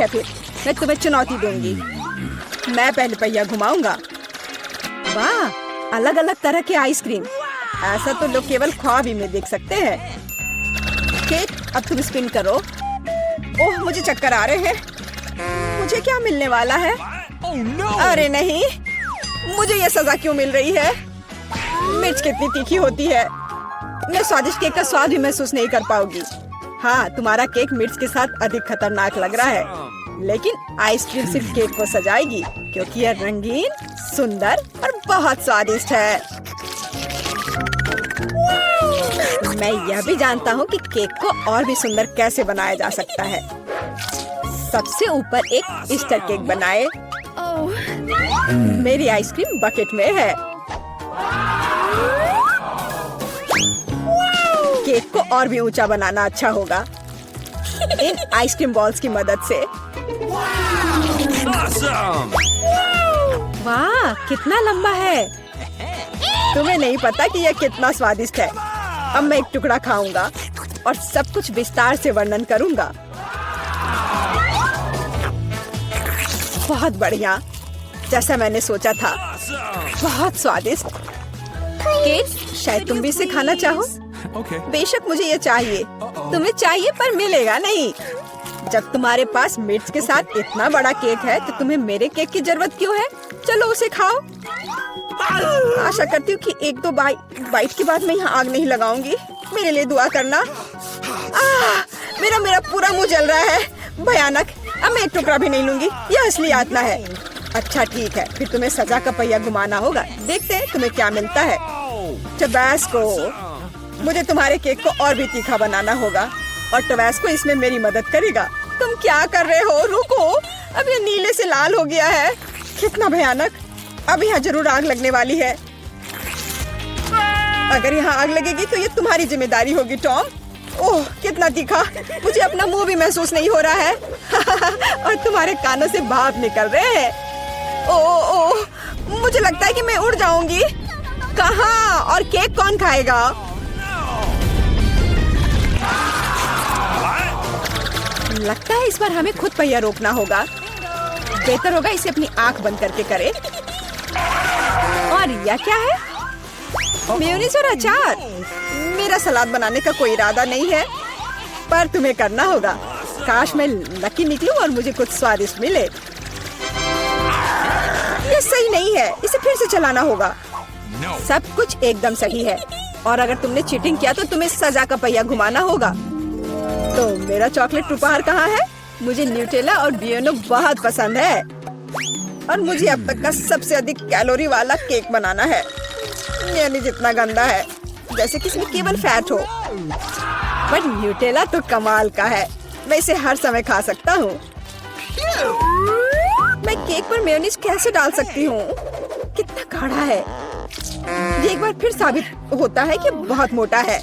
है फिर मैं तुम्हें चुनौती दूंगी। मैं पहले पहिया घुमाऊंगा। वाह, अलग अलग तरह के आइसक्रीम, ऐसा तो लोग केवल ख्वाब ही में देख सकते हैं। केक, अब तुम स्पिन करो। ओह, मुझे चक्कर आ रहे हैं। मुझे क्या मिलने वाला है? अरे नहीं, मुझे ये सजा क्यों मिल रही है? मिर्च कितनी तीखी होती है, मैं स्वादिष्ट केक का स्वाद भी महसूस नहीं कर पाऊंगी। हाँ, तुम्हारा केक मिर्च के साथ अधिक खतरनाक लग रहा है, लेकिन आइसक्रीम सिर्फ केक को सजाएगी क्योंकि यह रंगीन, सुंदर और बहुत स्वादिष्ट है। मैं यह भी जानता हूँ कि केक को और भी सुंदर कैसे बनाया जा सकता है। सबसे ऊपर एक ईस्टर केक बनाए। मेरी आइसक्रीम बकेट में है। केक को और भी ऊंचा बनाना अच्छा होगा इन आइसक्रीम बॉल्स की मदद से। वाह, कितना लंबा है। तुम्हें नहीं पता कि यह कितना स्वादिष्ट है। अब मैं एक टुकड़ा खाऊंगा और सब कुछ विस्तार से वर्णन करूंगा। बहुत बढ़िया, जैसा मैंने सोचा था, बहुत स्वादिष्ट। केक, शायद तुम भी इसे खाना चाहो। बेशक मुझे ये चाहिए। तुम्हें चाहिए पर मिलेगा नहीं। जब तुम्हारे पास मिर्च के साथ इतना बड़ा केक है तो तुम्हें मेरे केक की जरूरत क्यों है? चलो उसे खाओ। आशा करती हूँ कि एक दो बाइट के बाद मैं यहाँ आग नहीं लगाऊंगी। मेरे लिए दुआ करना। मेरा पूरा मुंह जल रहा है, भयानक। अब मैं एक टुकड़ा भी नहीं लूंगी, यह असली यातना है। अच्छा ठीक है, फिर तुम्हें सजा का पहिया घुमाना होगा। देखते हैं तुम्हें क्या मिलता है। टबैस्को, मुझे तुम्हारे केक को और भी तीखा बनाना होगा और टबैस्को इसमें मेरी मदद करेगा। तुम क्या कर रहे हो? रुको, अब ये नीले से लाल हो गया है। कितना भयानक। अब यहाँ जरूर आग लगने वाली है। अगर यहाँ आग लगेगी तो ये तुम्हारी जिम्मेदारी होगी टॉम। ओह, कितना तीखा। मुझे अपना मुंह भी महसूस नहीं हो रहा है और तुम्हारे कानों से भाप निकल रहे हैं। ओह, मुझे लगता है कि मैं उड़ जाऊंगी। कहाँ? और केक कौन खाएगा? लगता है इस बार हमें खुद पहिया रोकना होगा। बेहतर होगा इसे अपनी आंख बंद करके करे। और यह क्या है? मेयोनीज और अचार। मेरा सलाद बनाने का कोई इरादा नहीं है, पर तुम्हें करना होगा। काश मैं लकी निकलूं और मुझे कुछ स्वादिष्ट मिले। ये सही नहीं है, इसे फिर से चलाना होगा। सब कुछ एकदम सही है और अगर तुमने चीटिंग किया तो तुम्हें सजा का पहिया घुमाना होगा। तो मेरा चॉकलेट उपहार कहाँ है? मुझे न्यूटेला और बियोनो बहुत पसंद है और मुझे अब तक का सबसे अधिक कैलोरी वाला केक बनाना है। यानी जितना गंदा है, जैसे कि इसमें केवल फैट हो। पर न्यूटेला तो कमाल का है, मैं इसे हर समय खा सकता हूँ। मैं केक पर मेयोनीज कैसे डाल सकती हूँ? कितना गाढ़ा है। ये एक बार फिर साबित होता है कि बहुत मोटा है।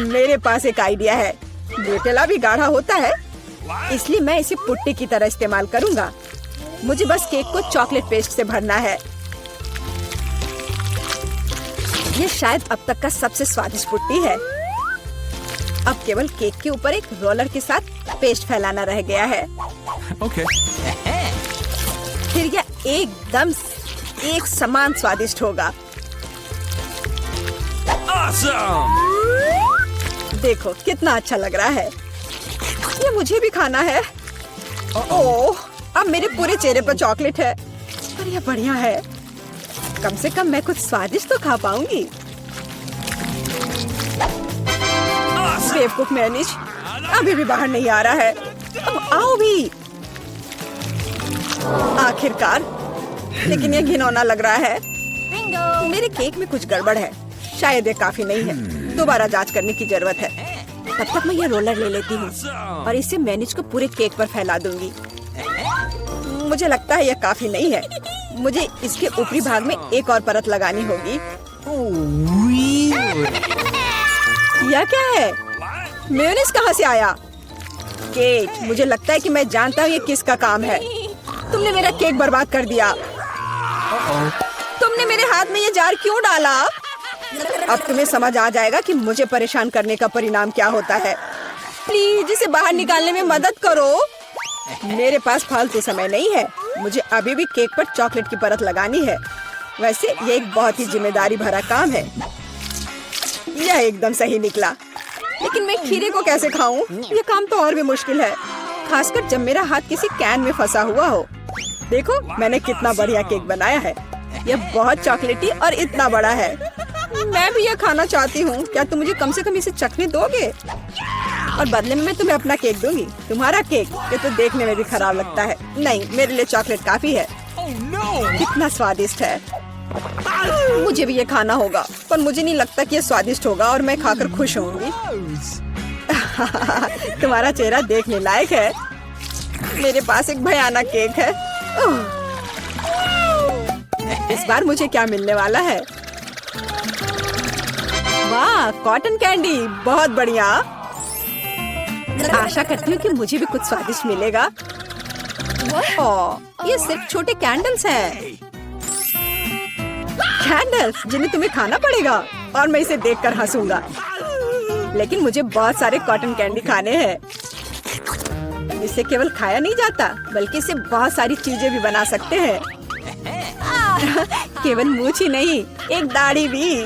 मेरे पास एक आइडिया है। न्यूटेला भी गाढ़ा होता है, इसलिए मैं इसे पुट्टी की तरह इस्तेमाल करूंगा। मुझे बस केक को चॉकलेट पेस्ट से भरना है। ये शायद अब तक का सबसे स्वादिष्ट पुट्टी है। अब केवल केक के ऊपर एक रोलर के साथ पेस्ट फैलाना रह गया है। फिर यह एकदम एक समान स्वादिष्ट होगा। देखो कितना अच्छा लग रहा है। ये मुझे भी खाना है। ओह, अब मेरे पूरे चेहरे पर चॉकलेट है। पर यह बढ़िया है। कम से कम मैं कुछ स्वादिष्ट तो खा पाऊंगी। बेवकूफ मेयोनीज अभी भी बाहर नहीं आ रहा है। अब आओ भी। आखिरकार, लेकिन यह घिनौना लग रहा है। मेरे केक में कुछ गड़बड़ है। शायद ये काफी नहीं है, दोबारा जांच करने की जरूरत है। तब तक मैं यह रोलर ले लेती हूँ और इसे मेयोनीज को पूरे केक पर फैला दूंगी। मुझे लगता है यह काफी नहीं है। मुझे इसके ऊपरी भाग में एक और परत लगानी होगी। यह क्या है? मेयोनीज कहाँ से आया? केक, मुझे लगता है कि मैं जानता हूँ ये किसका काम है। तुमने मेरा केक बर्बाद कर दिया। तुमने मेरे हाथ में ये जार क्यों डाला? अब तुम्हें समझ आ जाएगा कि मुझे परेशान करने का परिणाम क्या होता है। प्लीज इसे बाहर निकालने में मदद करो। मेरे पास फालतू समय नहीं है। मुझे अभी भी केक पर चॉकलेट की परत लगानी है। वैसे ये एक बहुत ही जिम्मेदारी भरा काम है। यह एकदम सही निकला, लेकिन मैं खीरे को कैसे खाऊं? ये काम तो और भी मुश्किल है, खासकर जब मेरा हाथ किसी कैन में फंसा हुआ हो। देखो मैंने कितना बढ़िया केक बनाया है। यह बहुत चॉकलेटी और इतना बड़ा है। मैं भी यह खाना चाहती हूँ। क्या तुम मुझे कम से कम इसे चखने दोगे? और बदले में मैं तुम्हें अपना केक दूंगी। तुम्हारा केक ये तो देखने में भी खराब लगता है। नहीं, मेरे लिए चॉकलेट काफी है। कितना स्वादिष्ट है। मुझे भी ये खाना होगा, पर मुझे नहीं लगता कि ये स्वादिष्ट होगा और मैं खाकर खुश होंगी। तुम्हारा चेहरा देखने लायक है। मेरे पास एक भयानक केक है। इस बार मुझे क्या मिलने वाला है? वाह, कॉटन कैंडी, बहुत बढ़िया। आशा करती हूँ कि मुझे भी कुछ स्वादिष्ट मिलेगा। ओह, ये सिर्फ छोटे कैंडल्स हैं। कैंडल्स जिन्हें तुम्हें खाना पड़ेगा और मैं इसे देखकर हंसूंगा। लेकिन मुझे बहुत सारे कॉटन कैंडी खाने हैं। इसे केवल खाया नहीं जाता, बल्कि इसे बहुत सारी चीजें भी बना सकते हैं। केवल मूंछ ही नहीं, एक दाढ़ी भी।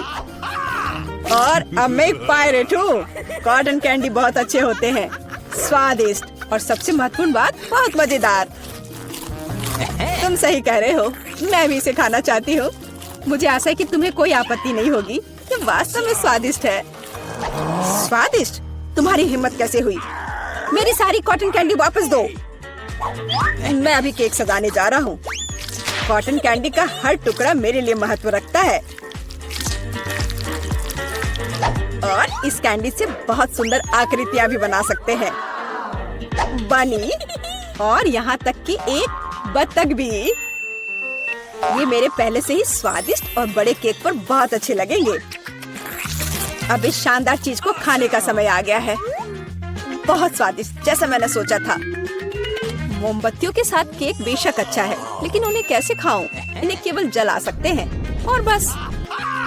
और अब मैं एक पायरेट हूँ। कॉटन कैंडी बहुत अच्छे होते हैं, स्वादिष्ट और सबसे महत्वपूर्ण बात, बहुत मजेदार। तुम सही कह रहे हो, मैं भी इसे खाना चाहती हूँ। मुझे आशा है कि तुम्हें कोई आपत्ति नहीं होगी। ये वास्तव में स्वादिष्ट है। स्वादिष्ट? तुम्हारी हिम्मत कैसे हुई? मेरी सारी कॉटन कैंडी वापस दो। मैं अभी केक सजाने जा रहा हूँ। कॉटन कैंडी का हर टुकड़ा मेरे लिए महत्व रखता है। और इस कैंडी से बहुत सुंदर आकृतियाँ भी बना सकते हैं। बनी, और यहाँ तक कि एक बत्तख भी। ये मेरे पहले से ही स्वादिष्ट और बड़े केक पर बहुत अच्छे लगेंगे। अब इस शानदार चीज को खाने का समय आ गया है। बहुत स्वादिष्ट, जैसा मैंने सोचा था। मोमबत्तियों के साथ केक बेशक अच्छा है, लेकिन उन्हें कैसे खाऊं? इन्हें केवल जला सकते हैं और बस।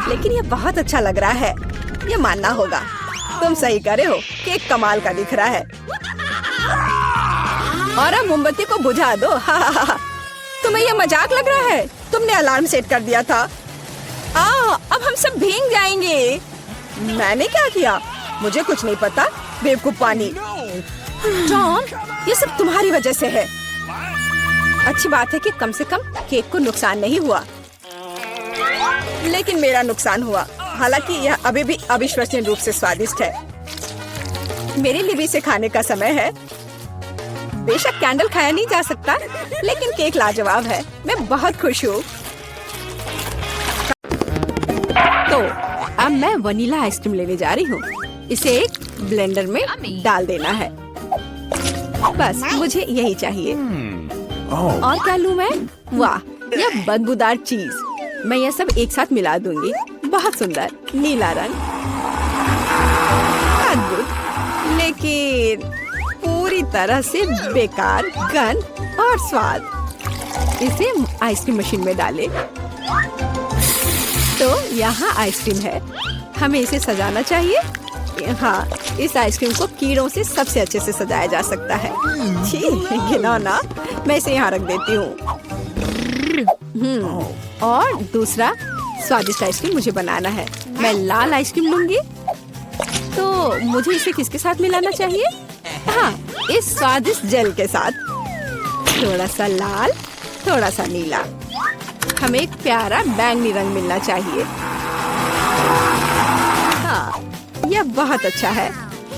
लेकिन ये बहुत अच्छा लग रहा है, ये मानना होगा। तुम सही कह रहे हो, केक कमाल का दिख रहा है। और अब मोमबत्ती को बुझा दो। तुम्हें ये मजाक लग रहा है? तुमने अलार्म सेट कर दिया था। अब हम सब भीग जाएंगे। मैंने क्या किया? मुझे कुछ नहीं पता, बेवकूफ पानी। जॉन, ये सब तुम्हारी वजह से है। अच्छी बात है कि कम से कम केक को नुकसान नहीं हुआ, लेकिन मेरा नुकसान हुआ। हालांकि यह अभी भी अविश्वसनीय रूप से स्वादिष्ट है। मेरे लिए भी इसे खाने का समय है। बेशक कैंडल खाया नहीं जा सकता, लेकिन केक लाजवाब है। मैं बहुत खुश हूँ। तो अब मैं वनीला आइसक्रीम लेने जा रही हूँ। इसे एक ब्लेंडर में डाल देना है। बस मुझे यही चाहिए। और क्या लूँ मैं? वाह, यह बदबूदार चीज। मैं यह सब एक साथ मिला दूंगी। बहुत सुंदर नीला रंग, अद्भुत, लेकिन पूरी तरह से बेकार गंध और स्वाद। इसे आइसक्रीम मशीन में डालें। तो यहाँ आइसक्रीम है। हमें इसे सजाना चाहिए। हाँ, इस आइसक्रीम को कीड़ों से सबसे अच्छे से सजाया जा सकता है। छी, घिनौना। मैं इसे यहाँ रख देती हूँ। और दूसरा स्वादिष्ट आइसक्रीम मुझे बनाना है। मैं लाल आइसक्रीम लूंगी। तो मुझे इसे किसके साथ मिलाना चाहिए? हाँ, इस स्वादिष्ट जेल के साथ। थोड़ा सा लाल, थोड़ा सा नीला। हमें एक प्यारा बैंगनी रंग मिलना चाहिए। हाँ, यह बहुत अच्छा है,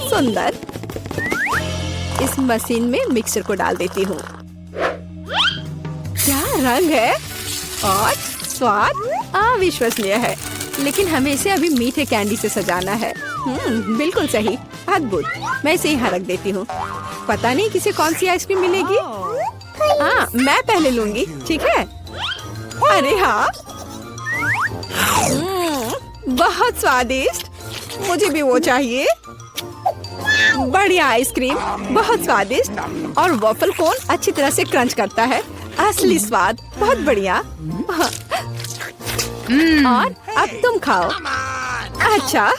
सुंदर। इस मशीन में मिक्सर को डाल देती हूँ। क्या रंग है और स्वाद अविश्वसनीय है। लेकिन हमें इसे अभी मीठे कैंडी से सजाना है। बिल्कुल सही, अद्भुत। मैं इसे यहाँ रख देती हूँ। पता नहीं किसे कौन सी आइसक्रीम मिलेगी। हाँ, मैं पहले लूंगी, ठीक है? अरे हाँ, बहुत स्वादिष्ट। मुझे भी वो चाहिए। बढ़िया आइसक्रीम, बहुत स्वादिष्ट। और वॉफल कोन अच्छी तरह से क्रंच करता है। असली स्वाद, बहुत बढ़िया। और अब तुम खाओ। अच्छा।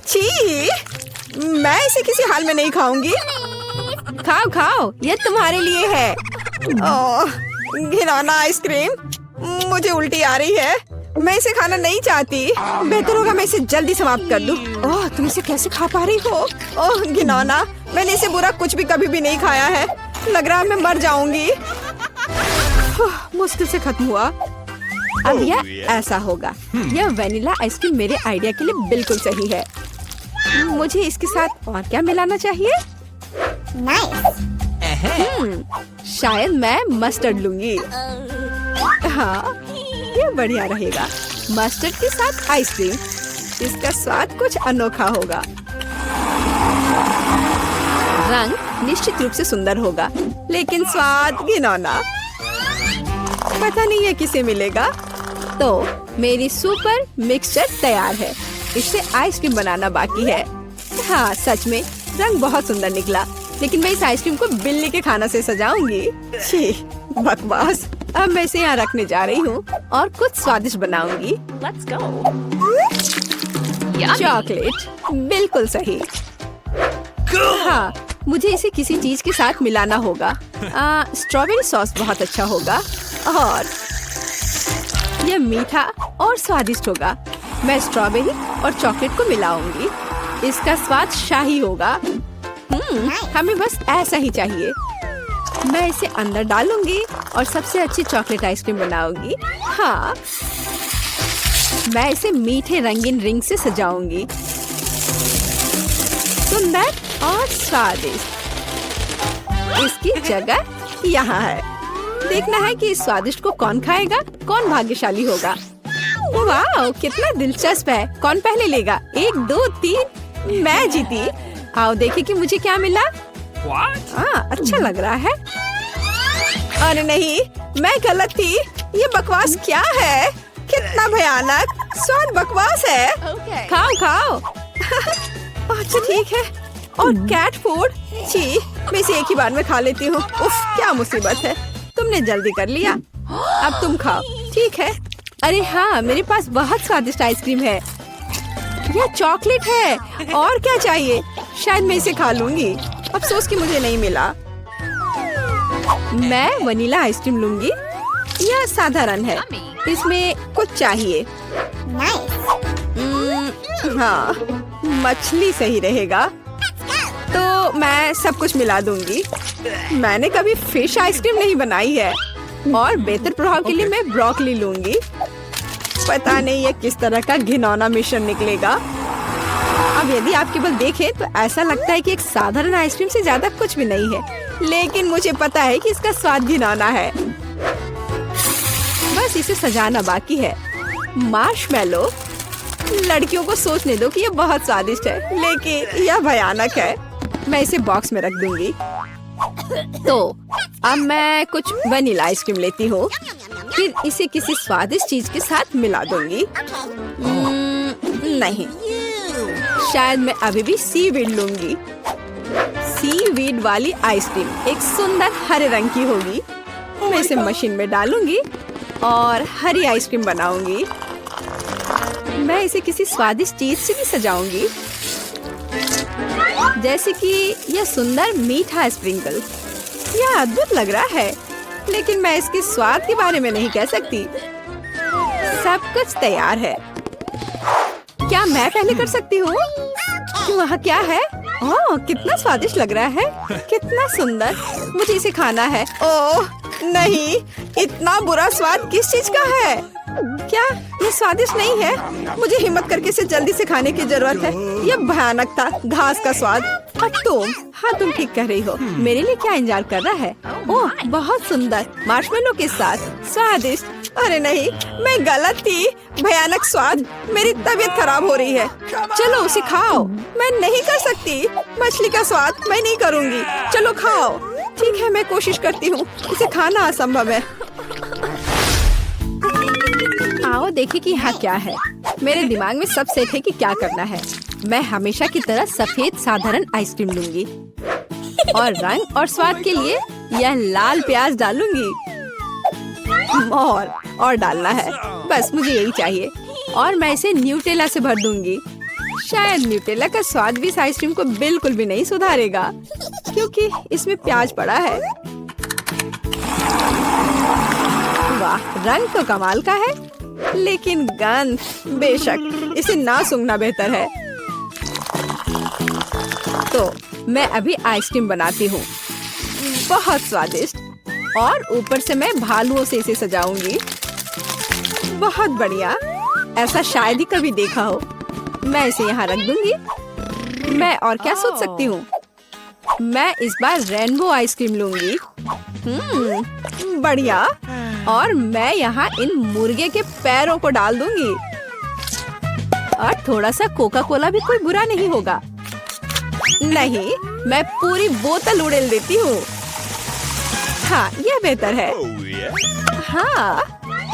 छी, मैं इसे किसी हाल में नहीं खाऊंगी। खाओ खाओ, ये तुम्हारे लिए है। ओह, घिनौना आइसक्रीम, मुझे उल्टी आ रही है। मैं इसे खाना नहीं चाहती। बेहतर होगा मैं इसे जल्दी समाप्त कर दूं। ओह, तुम इसे कैसे खा पा रही हो? ओह घिनौना, मैंने इसे बुरा कुछ भी कभी भी नहीं खाया है। लग रहा है मैं मर जाऊंगी। मुश्किल से खत्म हुआ। अब यह ऐसा होगा। यह वेनिला आइसक्रीम मेरे आइडिया के लिए बिल्कुल सही है। मुझे इसके साथ और क्या मिलाना चाहिए? शायद मैं मस्टर्ड लूंगी। हाँ, ये बढ़िया रहेगा। मस्टर्ड के साथ आइसक्रीम, इसका स्वाद कुछ अनोखा होगा। रंग निश्चित रूप से सुंदर होगा, लेकिन स्वाद घिनौना। पता नहीं है किसे मिलेगा। तो मेरी सुपर मिक्सचर तैयार है। इससे आइसक्रीम बनाना बाकी है। हाँ, सच में रंग बहुत सुंदर निकला, लेकिन मैं इस आइसक्रीम को बिल्ली के खाना से सजाऊंगी। छी, बकवास। अब मैं इसे यहाँ रखने जा रही हूँ और कुछ स्वादिष्ट बनाऊंगी। चॉकलेट, बिल्कुल सही। हाँ, मुझे इसे किसी चीज के साथ मिलाना होगा। स्ट्रॉबेरी सॉस बहुत अच्छा होगा और यह मीठा और स्वादिष्ट होगा। मैं स्ट्रॉबेरी और चॉकलेट को मिलाऊंगी। इसका स्वाद शाही होगा। हमें बस ऐसा ही चाहिए। मैं इसे अंदर डालूंगी और सबसे अच्छी चॉकलेट आइसक्रीम बनाऊंगी। हाँ, मैं इसे मीठे रंगीन रिंग से सजाऊंगी। सुंदर और स्वादिष्ट। इसकी जगह यहाँ है। देखना है कि इस स्वादिष्ट को कौन खाएगा, कौन भाग्यशाली होगा। वाह, कितना दिलचस्प है। कौन पहले लेगा? 1 2 3, मैं जीती। आओ देखें कि मुझे क्या मिला। अच्छा लग रहा है। अरे नहीं, मैं गलत थी। ये बकवास क्या है? कितना भयानक स्वाद बकवास है। खाओ खाओ। अच्छा ठीक है। और कैट फूड, छी, मैं इसे एक ही बार में खा लेती हूँ। उफ, क्या मुसीबत है। तुमने जल्दी कर लिया। अब तुम खाओ। ठीक है। अरे हाँ, मेरे पास बहुत स्वादिष्ट आइसक्रीम है। यह चॉकलेट है। और क्या चाहिए? शायद मैं इसे खा लूंगी। अफसोस कि मुझे नहीं मिला। मैं वनीला आइसक्रीम लूंगी। यह साधारण है, इसमें कुछ चाहिए। हाँ, मछली सही रहेगा। तो मैं सब कुछ मिला दूंगी। मैंने कभी फिश आइसक्रीम नहीं बनाई है और बेहतर प्रभाव के लिए मैं ब्रोकली लूंगी। पता नहीं ये किस तरह का घिनौना मिश्रण निकलेगा। अब यदि आप केवल देखें तो ऐसा लगता है कि एक साधारण आइसक्रीम से ज्यादा कुछ भी नहीं है, लेकिन मुझे पता है कि इसका स्वाद घिनौना है। बस इसे सजाना बाकी है। मार्शमेलो, लड़कियों को सोचने दो कि यह बहुत स्वादिष्ट है, लेकिन यह भयानक है। मैं इसे बॉक्स में रख दूंगी। तो अब मैं कुछ वनीला आइसक्रीम लेती हूँ, फिर इसे किसी स्वादिष्ट चीज के साथ मिला दूंगी। नहीं, शायद मैं अभी भी सीवीड लूंगी। सीवीड वाली आइसक्रीम एक सुंदर हरे रंग की होगी। मैं इसे मशीन में डालूंगी और हरी आइसक्रीम बनाऊंगी। मैं इसे किसी स्वादिष्ट चीज से भी सजाऊंगी, जैसे कि यह सुंदर मीठा स्प्रिंकल। यह अद्भुत लग रहा है, लेकिन मैं इसके स्वाद के बारे में नहीं कह सकती। सब कुछ तैयार है। क्या मैं पहले कर सकती हूँ? वहाँ क्या है? ओह, कितना स्वादिष्ट लग रहा है। कितना सुंदर। मुझे इसे खाना है। ओह नहीं, इतना बुरा स्वाद किस चीज का है? क्या ये स्वादिष्ट नहीं है? मुझे हिम्मत करके इसे जल्दी से खाने की जरूरत है। यह भयानक था, घास का स्वाद। और तुम? हाँ, तुम ठीक कह रही हो। मेरे लिए क्या इंतजार कर रहा है? ओह, बहुत सुंदर मार्शमेलो के साथ स्वादिष्ट। अरे नहीं, मैं गलत थी। भयानक स्वाद। मेरी तबीयत खराब हो रही है। चलो उसे खाओ। मैं नहीं कर सकती। मछली का स्वाद मैं नहीं करूँगी। चलो खाओ। ठीक है, मैं कोशिश करती हूँ। इसे खाना असंभव है। आओ देखें कि यहाँ क्या है। मेरे दिमाग में सब सेट है कि क्या करना है। मैं हमेशा की तरह सफेद साधारण आइसक्रीम लूंगी और रंग और स्वाद के लिए यह लाल प्याज डालूंगी। और डालना है, बस मुझे यही चाहिए। और मैं इसे न्यूटेला से भर दूंगी। शायद न्यूटेला का स्वाद भी इस आइसक्रीम को बिल्कुल भी नहीं सुधारेगा। क्योंकि इसमें प्याज पड़ा है। वाह, रंग तो कमाल का है, लेकिन गंध, बेशक इसे ना सूंघना बेहतर है। तो मैं अभी आइसक्रीम बनाती हूँ, बहुत स्वादिष्ट। और ऊपर से मैं भालुओं से इसे सजाऊंगी। बहुत बढ़िया, ऐसा शायद ही कभी देखा हो। मैं इसे यहाँ रख दूंगी। मैं और क्या सोच सकती हूँ? मैं इस बार रेनबो आइसक्रीम लूंगी। बढ़िया। और मैं यहाँ इन मुर्गे के पैरों को डाल दूंगी। और थोड़ा सा कोका कोला भी कोई बुरा नहीं होगा। नहीं, मैं पूरी बोतल उड़ेल देती हूँ। हाँ, यह बेहतर है। हाँ,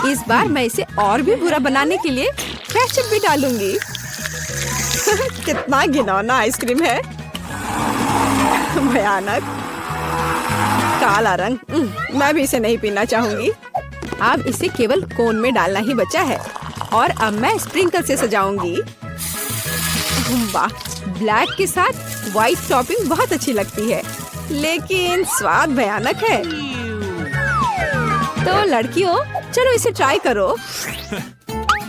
इस बार मैं इसे और भी बुरा बनाने के लिए केचप भी डालूंगी। कितना घिनौना आइसक्रीम है, भयानक काला रंग। मैं भी इसे नहीं पीना चाहूंगी। अब इसे केवल कोन में डालना ही बचा है। और अब मैं स्प्रिंकल से सजाऊंगी। वाह, ब्लैक के साथ व्हाइट टॉपिंग बहुत अच्छी लगती है, लेकिन स्वाद भयानक है। तो लड़कियों, चलो इसे ट्राई करो।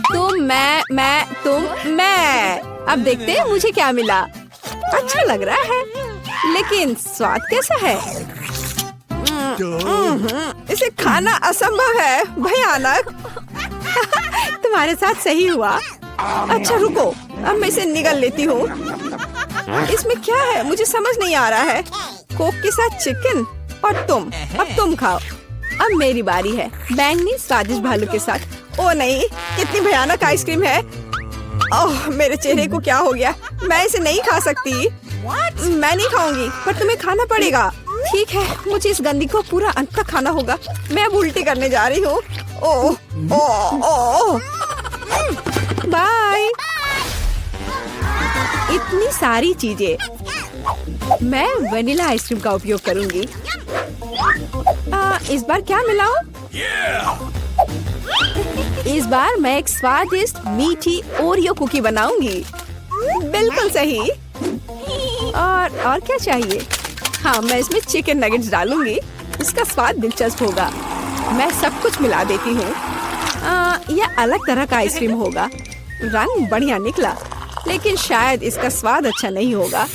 तुम, मैं। अब देखते हैं मुझे क्या मिला। अच्छा लग रहा है, लेकिन स्वाद कैसा है? इसे खाना असंभव है, भयानक। तुम्हारे साथ सही हुआ। अच्छा रुको, अब मैं इसे निगल लेती हूँ। इसमें क्या है मुझे समझ नहीं आ रहा है। कोक के साथ चिकन। और अब तुम खाओ। अब मेरी बारी है, बैंगनी स्वादिष्ट भालू के साथ। ओ नहीं, कितनी भयानक आइसक्रीम है। ओह, मेरे चेहरे को क्या हो गया? मैं इसे नहीं खा सकती। मैं नहीं खाऊंगी, पर तुम्हें खाना पड़ेगा। ठीक है, मुझे इस गंदी को पूरा अंत तक खाना होगा। मैं अब उल्टी करने जा रही हूँ। ओह, बाय। इतनी सारी चीजें। मैं वनीला आइसक्रीम का उपयोग करूंगी। इस बार क्या मिलाऊं? इस बार मैं एक स्वादिष्ट मीठी ओरियो कुकी बनाऊंगी। बिल्कुल सही। और क्या चाहिए? हाँ, मैं इसमें चिकन नगेट्स डालूंगी। इसका स्वाद दिलचस्प होगा। मैं सब कुछ मिला देती हूँ। यह अलग तरह का आइसक्रीम होगा। रंग बढ़िया निकला, लेकिन शायद इसका स्वाद अच्छा नहीं होगा।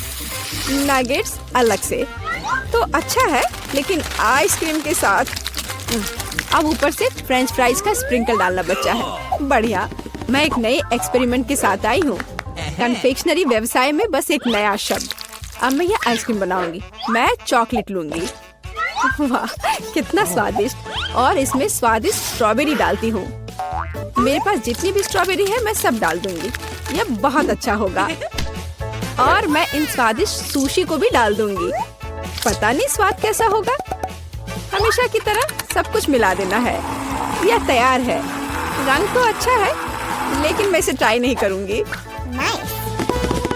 नगेट्स अलग से तो अच्छा है, लेकिन आइसक्रीम के साथ। अब ऊपर से फ्रेंच फ्राइज का स्प्रिंकल डालना बचा है। बढ़िया। मैं एक नए एक्सपेरिमेंट के साथ आई हूँ। कन्फेक्शनरी व्यवसाय में बस एक नया शब्द। अब मैं ये आइसक्रीम बनाऊंगी। मैं चॉकलेट लूंगी। वाह, कितना स्वादिष्ट। और इसमें स्वादिष्ट स्ट्रॉबेरी डालती हूँ। मेरे पास जितनी भी स्ट्रॉबेरी है मैं सब डाल दूंगी। यह बहुत अच्छा होगा। और मैं इन स्वादिष्ट सुशी को भी डाल दूंगी। पता नहीं स्वाद कैसा होगा। हमेशा की तरह सब कुछ मिला देना है। यह तैयार है। रंग तो अच्छा है, लेकिन मैं इसे ट्राई नहीं करूंगी।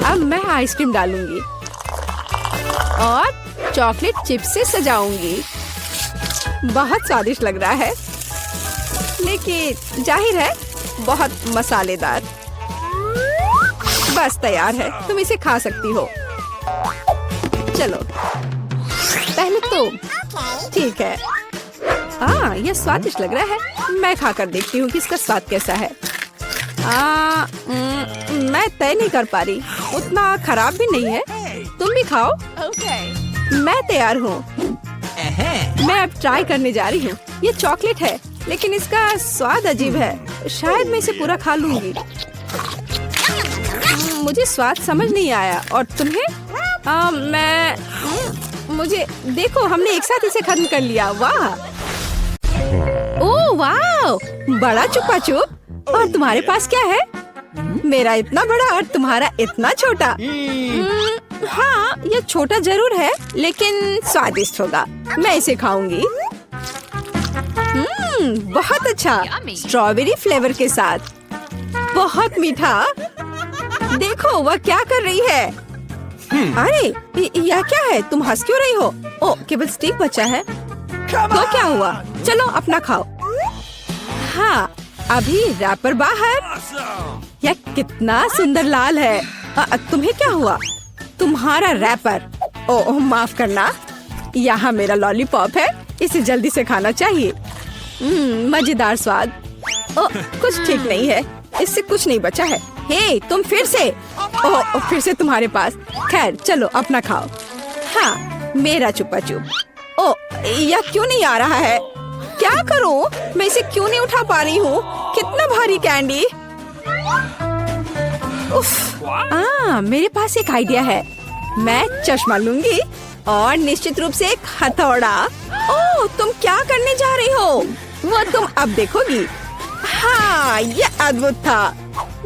अब मैं आइसक्रीम डालूंगी और चॉकलेट चिप्स से सजाऊंगी। बहुत स्वादिष्ट लग रहा है, लेकिन जाहिर है बहुत मसालेदार। बस तैयार है, तुम इसे खा सकती हो। चलो पहले तुम। ठीक है। यह स्वादिष्ट लग रहा है। मैं खाकर देखती हूँ कि इसका स्वाद कैसा है। मैं तय नहीं कर पा रही। उतना खराब भी नहीं है। तुम भी खाओ। मैं तैयार हूँ। मैं अब ट्राई करने जा रही हूँ। ये चॉकलेट है, लेकिन इसका स्वाद अजीब है। शायद मैं इसे पूरा खा लूंगी। मुझे स्वाद समझ नहीं आया। और तुम्हें? मुझे देखो, हमने एक साथ इसे खत्म कर लिया। वाह, ओह वाह, बड़ा चुपा चुप। और तुम्हारे पास क्या है? मेरा इतना बड़ा और तुम्हारा इतना छोटा। हाँ, ये छोटा जरूर है, लेकिन स्वादिष्ट होगा। मैं इसे खाऊंगी। बहुत अच्छा, स्ट्रॉबेरी फ्लेवर के साथ। बहुत मीठा। देखो वह क्या कर रही है। अरे यह क्या है? तुम हंस क्यों रही हो? ओ, केवल स्टिक बचा है। तो क्या हुआ? चलो अपना खाओ। हाँ, अभी रैपर बाहर। यह कितना सुंदर लाल है। तुम्हें क्या हुआ? तुम्हारा रैपर। ओह माफ करना, यहाँ मेरा लॉलीपॉप है, इसे जल्दी से खाना चाहिए। मजेदार स्वाद। ओह कुछ ठीक नहीं है, इससे कुछ नहीं बचा है। हे तुम फिर से। ओह फिर से तुम्हारे पास। खैर चलो अपना खाओ। हाँ मेरा चुपा चुप। ओह यह क्यों नहीं आ रहा है? क्या करूं? मैं इसे क्यों नहीं उठा पा रही हूँ? कितना भारी कैंडी। उफ, मेरे पास एक आइडिया है। मैं चश्मा लूंगी और निश्चित रूप से एक हथौड़ा। ओह तुम क्या करने जा रही हो? वो तुम अब देखोगी। हाँ ये अद्भुत था।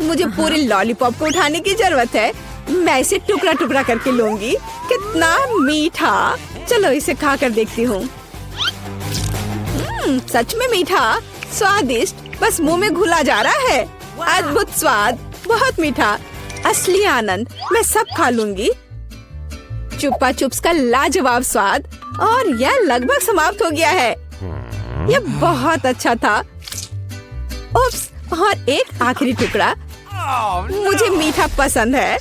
मुझे पूरे लॉलीपॉप को उठाने की जरूरत है। मैं इसे टुकड़ा टुकड़ा करके लूंगी। कितना मीठा। चलो इसे खा कर देखती हूँ। सच में मीठा, स्वादिष्ट, बस मुंह में घुला जा रहा है। अद्भुत स्वाद, बहुत मीठा, असली आनंद। मैं सब खा लूंगी। चुप्पा चुप्स का लाजवाब स्वाद। और यह लगभग समाप्त हो गया है। यह बहुत अच्छा था। उप्स, और एक आखिरी टुकड़ा। मुझे मीठा पसंद है।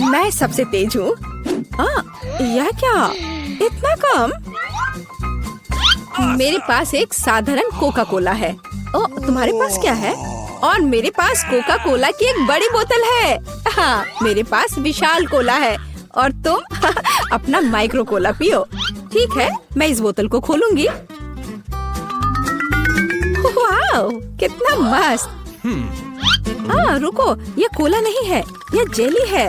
मैं सबसे तेज हूँ। यह क्या? इतना कम? मेरे पास एक साधारण कोका कोला है। ओह तुम्हारे पास क्या है? और मेरे पास कोका कोला की एक बड़ी बोतल है। हाँ मेरे पास विशाल कोला है और तुम अपना माइक्रो कोला पियो। ठीक है मैं इस बोतल को खोलूंगी। वाह कितना मस्त। रुको, यह कोला नहीं है, यह जेली है।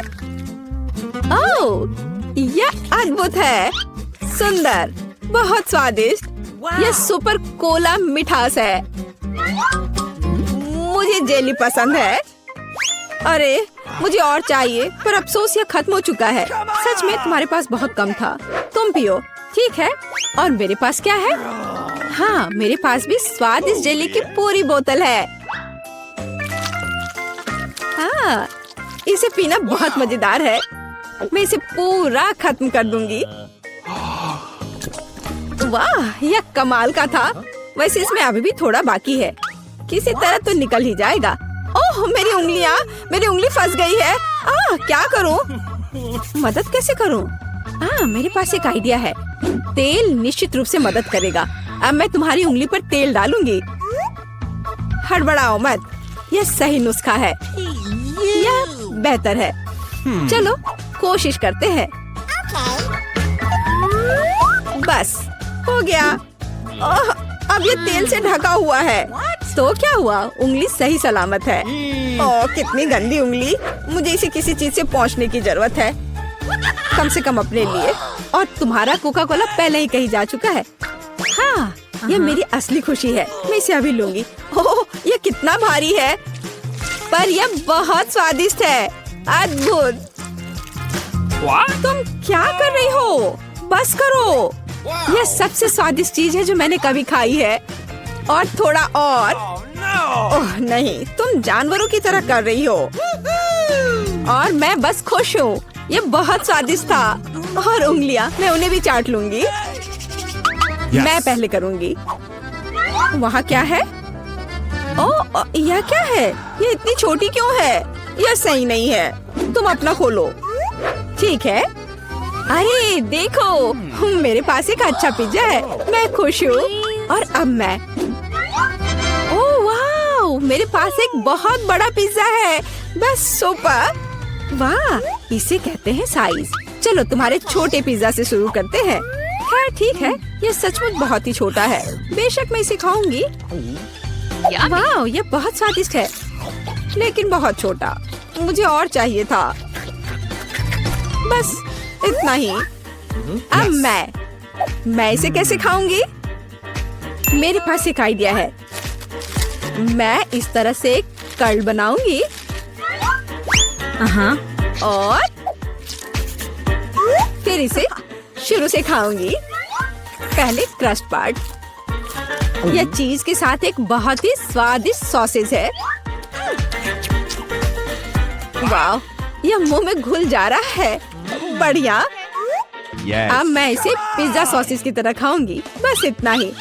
ओह यह अद्भुत है, सुंदर, बहुत स्वादिष्ट। यह सुपर कोला मिठास है। मुझे जेली पसंद है। अरे मुझे और चाहिए, पर अफसोस यह खत्म हो चुका है। सच में तुम्हारे पास बहुत कम था। तुम पियो। ठीक है, और मेरे पास क्या है? हाँ मेरे पास भी स्वादिष्ट जेली की पूरी बोतल है। हाँ इसे पीना बहुत मजेदार है। मैं इसे पूरा खत्म कर दूंगी। वाह यह कमाल का था। वैसे इसमें अभी भी थोड़ा बाकी है, किसी तरह तो निकल ही जाएगा। ओह मेरी उंगलियां, मेरी उंगली फंस गई है। क्या करूं? मदद कैसे करूं? मेरे पास एक आइडिया है। तेल निश्चित रूप से मदद करेगा। अब मैं तुम्हारी उंगली पर तेल डालूंगी। हड़बड़ाओ मत, यह सही नुस्खा है। यह बेहतर है। चलो कोशिश करते हैं। बस हो गया। ओह अब ये तेल से ढका हुआ है। तो क्या हुआ? उंगली सही सलामत है। ओह कितनी गंदी उंगली। मुझे इसे किसी चीज से पोंछने की जरूरत है, कम से कम अपने लिए। और तुम्हारा कोका कोला पहले ही कहीं जा चुका है। हाँ ये मेरी असली खुशी है। मैं इसे अभी लूंगी। ओह ये कितना भारी है, पर यह बहुत स्वादिष्ट है। अद्भुत। तुम क्या कर रही हो? बस करो। यह सबसे स्वादिष्ट चीज है जो मैंने कभी खाई है। और थोड़ा और। ओह नहीं, तुम जानवरों की तरह कर रही हो। और मैं बस खुश हूँ। यह बहुत स्वादिष्ट था। और उंगलियां, मैं उन्हें भी चाट लूंगी। मैं पहले करूंगी। वहाँ क्या है? ओह यह क्या है? यह इतनी छोटी क्यों है? यह सही नहीं है। तुम अपना खोलो। ठीक है। अरे देखो, मेरे पास एक अच्छा पिज्जा है। मैं खुश हूँ। और अब मैं, ओह वाह, मेरे पास एक बहुत बड़ा पिज्जा है। बस सुपर। वाह इसे कहते हैं साइज। चलो तुम्हारे छोटे पिज्जा से शुरू करते हैं। खैर ठीक है, ये सचमुच बहुत ही छोटा है। बेशक मैं इसे खाऊंगी। वाह ये बहुत स्वादिष्ट है, लेकिन बहुत छोटा। मुझे और चाहिए था। बस इतना ही। अब मैं इसे कैसे खाऊंगी? मेरे पास एक आइडिया है। मैं इस तरह से एक कर्ल बनाऊंगी। और फिर इसे शुरू से खाऊंगी। पहले क्रस्ट पार्ट। यह चीज के साथ एक बहुत ही स्वादिष्ट सॉसेज है। वाह यह मुंह में घुल जा रहा है। बढ़िया। अब मैं इसे पिज्जा सॉसेज की तरह खाऊंगी। बस इतना ही।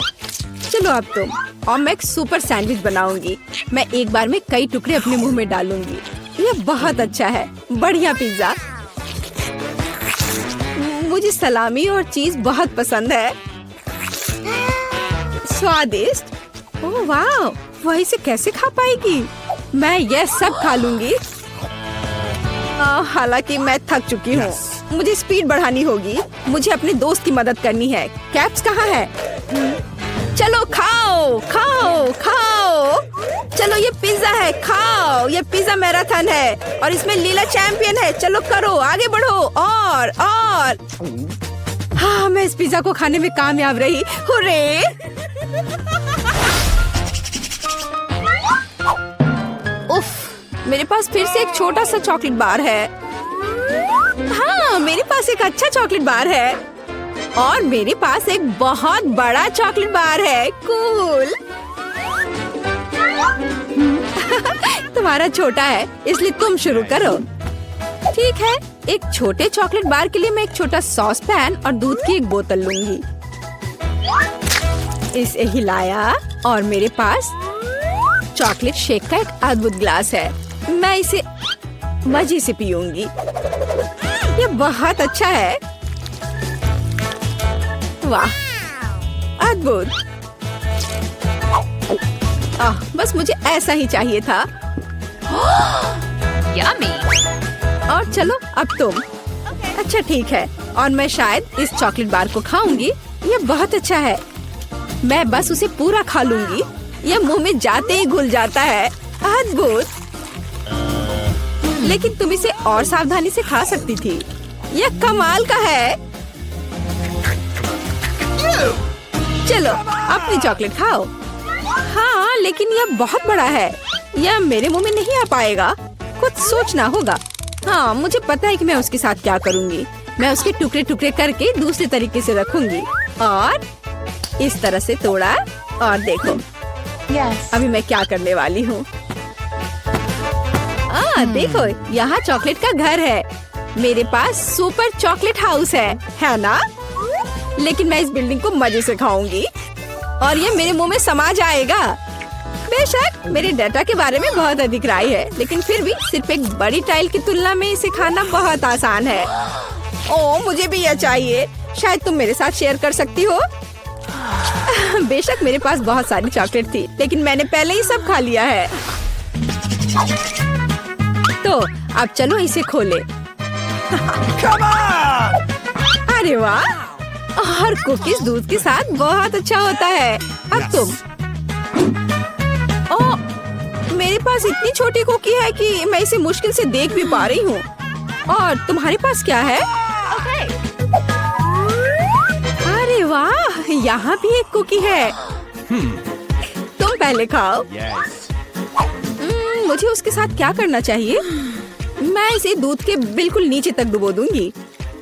चलो अब तुम। और मैं एक सुपर सैंडविच बनाऊंगी। मैं एक बार में कई टुकड़े अपने मुंह में डालूंगी। यह बहुत अच्छा है। बढ़िया पिज्जा। मुझे सलामी और चीज बहुत पसंद है। स्वादिष्ट। ओह वाह, वह इसे कैसे खा पाएगी? मैं यह सब खा लूंगी। हालांकि मैं थक चुकी हूँ। मुझे स्पीड बढ़ानी होगी। मुझे अपने दोस्त की मदद करनी है। कैप्स कहाँ है? चलो खाओ खाओ खाओ। चलो ये पिज्जा है, खाओ। ये पिज्जा मैराथन है और इसमें लीला चैंपियन है। चलो करो, आगे बढ़ो। और हाँ, मैं इस पिज्जा को खाने में कामयाब रही। हुर्रे! उफ, मेरे पास फिर से एक छोटा सा चॉकलेट बार है। हाँ, मेरे पास एक अच्छा चॉकलेट बार है और मेरे पास एक बहुत बड़ा चॉकलेट बार है। कूल। तुम्हारा छोटा है इसलिए तुम शुरू करो। ठीक है, एक छोटे चॉकलेट बार के लिए मैं एक छोटा सॉस पैन और दूध की एक बोतल लूंगी। इसे हिलाया और मेरे पास चॉकलेट शेक का एक अद्भुत ग्लास है। मैं इसे मजे से पीऊंगी। ये बहुत अच्छा है। वाह, अद्भुत। बस मुझे ऐसा ही चाहिए था। यम्मी। और चलो अब तुम। अच्छा ठीक है, और मैं शायद इस चॉकलेट बार को खाऊंगी। ये बहुत अच्छा है। मैं बस उसे पूरा खा लूंगी। यह मुंह में जाते ही घुल जाता है। अद्भुत। लेकिन तुम इसे और सावधानी से खा सकती थी। यह कमाल का है। चलो अपनी चॉकलेट खाओ। हाँ, लेकिन यह बहुत बड़ा है। यह मेरे मुंह में नहीं आ पाएगा। कुछ सोचना होगा। हाँ, मुझे पता है कि मैं उसके साथ क्या करूँगी। मैं उसके टुकड़े टुकड़े करके दूसरे तरीके से रखूंगी और इस तरह से तोड़ा। और देखो अभी मैं क्या करने वाली हूँ। देखो, यहाँ चॉकलेट का घर है। मेरे पास सुपर चॉकलेट हाउस है ना? लेकिन मैं इस बिल्डिंग को मजे से खाऊंगी और ये मेरे मुंह में समा जाएगा। बेशक मेरे डाटा के बारे में बहुत अधिक राय है, लेकिन फिर भी सिर्फ एक बड़ी टाइल की तुलना में इसे खाना बहुत आसान है। ओह, मुझे भी यह चाहिए। शायद तुम मेरे साथ शेयर कर सकती हो। बेशक मेरे पास बहुत सारी चॉकलेट थी, लेकिन मैंने पहले ही सब खा लिया है। तो अब चलो इसे खोले। अरे वाह, और कुकीज दूध के साथ बहुत अच्छा होता है। अब तुम। ओह, मेरे पास इतनी छोटी कुकी है कि मैं इसे मुश्किल से देख भी पा रही हूँ। और तुम्हारे पास क्या है? अरे वाह, यहाँ भी एक कुकी है। तुम पहले खाओ। मुझे उसके साथ क्या करना चाहिए? मैं इसे दूध के बिल्कुल नीचे तक डुबो दूंगी।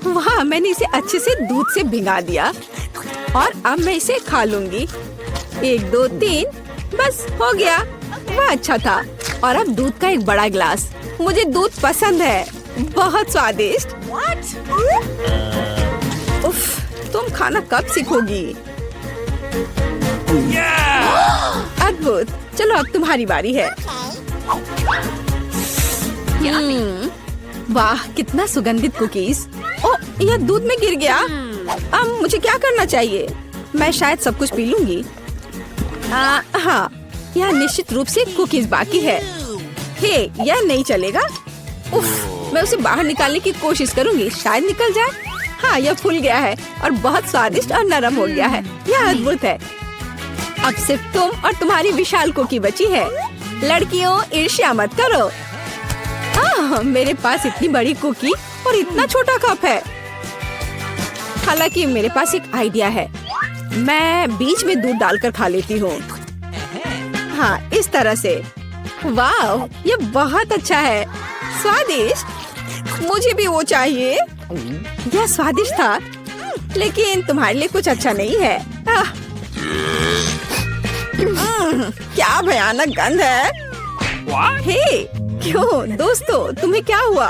वाह, मैंने इसे अच्छे से दूध से भिगा दिया और अब मैं इसे खा लूंगी। 1 2 3, बस हो गया। वह अच्छा था। और अब दूध का एक बड़ा गिलास। मुझे दूध पसंद है। बहुत स्वादिष्ट। उफ, तुम खाना कब सीखोगी? अद्भुत। चलो अब तुम्हारी बारी है। वाह, कितना सुगंधित कुकीज। ओह, यह दूध में गिर गया। अब मुझे क्या करना चाहिए? मैं शायद सब कुछ पी लूंगी। हाँ, यह निश्चित रूप से कुकीज बाकी है। हे, यह नहीं चलेगा। उफ, मैं उसे बाहर निकालने की कोशिश करूंगी। शायद निकल जाए। हाँ, यह फूल गया है और बहुत स्वादिष्ट और नरम हो गया है। यह अद्भुत है। अब सिर्फ तुम और तुम्हारी विशाल कुकी बची है। लड़कियों, ईर्ष्या मत करो। मेरे पास इतनी बड़ी कुकी और इतना छोटा कप है। हालांकि मेरे पास एक आइडिया है। मैं बीच में दूध डालकर खा लेती हूँ। हाँ, इस तरह से। वाह, ये बहुत अच्छा है। स्वादिष्ट। मुझे भी वो चाहिए। यह स्वादिष्ट था, लेकिन तुम्हारे लिए कुछ अच्छा नहीं है। क्या भयानक गंध है। हे, क्यों दोस्तों, तुम्हें क्या हुआ?